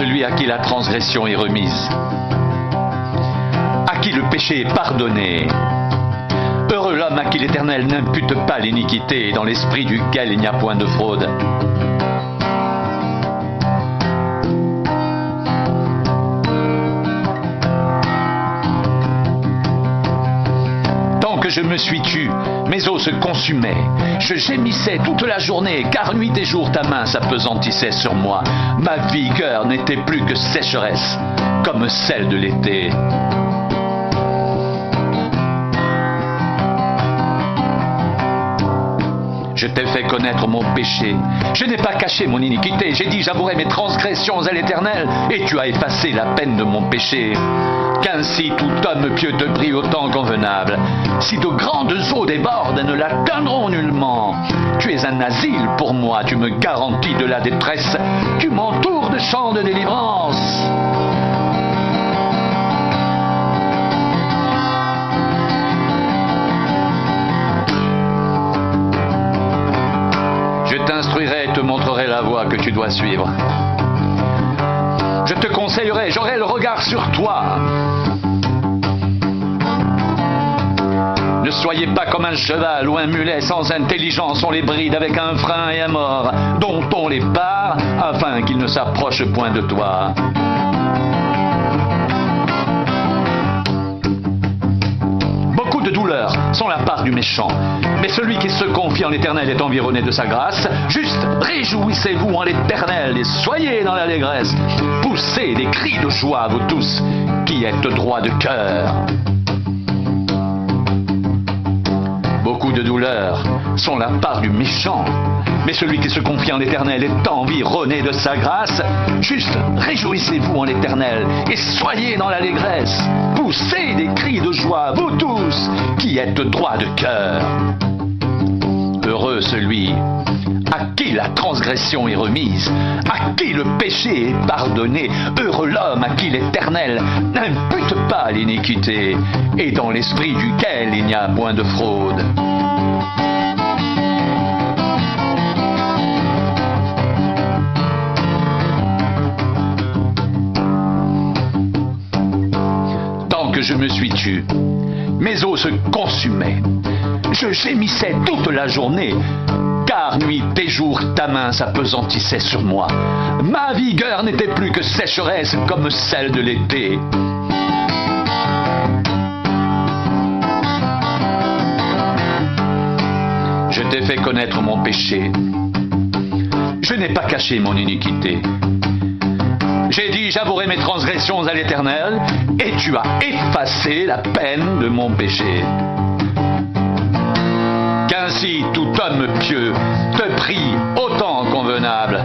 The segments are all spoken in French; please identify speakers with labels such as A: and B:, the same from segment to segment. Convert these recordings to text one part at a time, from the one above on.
A: celui à qui la transgression est remise, à qui le péché est pardonné. Heureux l'homme à qui l'Éternel n'impute pas l'iniquité et dans l'esprit duquel il n'y a point de fraude. Tant que je me suis tu, mes os se consumaient. Je gémissais toute la journée, car nuit et jour ta main s'appesantissait sur moi. Ma vigueur n'était plus que sécheresse, comme celle de l'été. Je t'ai fait connaître mon péché. Je n'ai pas caché mon iniquité. J'ai dit, j'avouerai mes transgressions à l'Éternel, et tu as effacé la peine de mon péché. Qu'ainsi tout homme pieux te prie au temps convenable. Si de grandes eaux débordent, elles ne l'atteindront nullement. Tu es un asile pour moi, tu me garantis de la détresse. Tu m'entoures de chants de délivrance. Je t'instruirai et te montrerai la voie que tu dois suivre. Je te conseillerai, j'aurai le regard sur toi. Ne soyez pas comme un cheval ou un mulet sans intelligence, on les bride avec un frein et un mors, dont on les barre afin qu'ils ne s'approchent point de toi. De douleurs sont la part du méchant. Mais celui qui se confie en l'Éternel est environné de sa grâce. Juste, réjouissez-vous en l'Éternel et soyez dans l'allégresse. Poussez des cris de joie, vous tous qui êtes droits de cœur. Beaucoup de douleurs sont la part du méchant. Mais celui qui se confie en l'Éternel est environné de sa grâce. Juste, réjouissez-vous en l'Éternel et soyez dans l'allégresse. Poussez des cris de joie, vous tous qui êtes droits de cœur. Heureux celui à qui la transgression est remise, à qui le péché est pardonné. Heureux l'homme à qui l'Éternel n'impute pas l'iniquité et dans l'esprit duquel il n'y a point de fraude. Que je me suis tu, mes os se consumaient. Je gémissais toute la journée, car nuit et jour ta main s'appesantissait sur moi. Ma vigueur n'était plus que sécheresse comme celle de l'été. Je t'ai fait connaître mon péché. Je n'ai pas caché mon iniquité. J'ai dit, j'avouerai mes transgressions à l'Éternel, et tu as effacé la peine de mon péché. Qu'ainsi tout homme pieux te prie au temps convenable.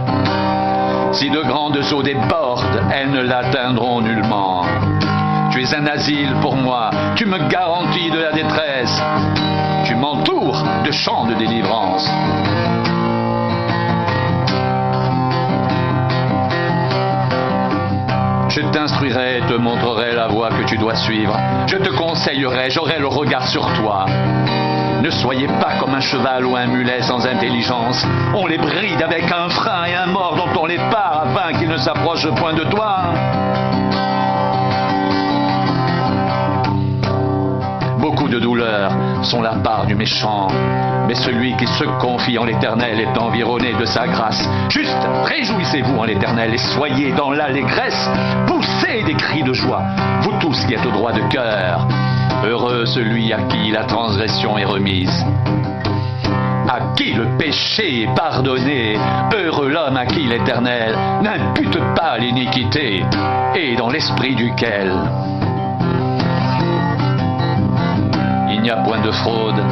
A: Si de grandes eaux débordent, elles ne l'atteindront nullement. Tu es un asile pour moi, tu me garantis de la détresse. Tu m'entoures de chants de délivrance. Je t'instruirai et te montrerai la voie que tu dois suivre. Je te conseillerai, j'aurai le regard sur toi. Ne soyez pas comme un cheval ou un mulet sans intelligence. On les bride avec un frein et un mors dont on les part afin qu'ils ne s'approchent point de toi. Beaucoup de douleurs sont la part du méchant, mais celui qui se confie en l'Éternel est environné de sa grâce. Juste, réjouissez-vous en l'Éternel et soyez dans l'allégresse. Poussez des cris de joie, vous tous qui êtes au droit de cœur. Heureux celui à qui la transgression est remise, à qui le péché est pardonné. Heureux l'homme à qui l'Éternel n'impute pas l'iniquité et dans l'esprit duquel il n'y a point de fraude.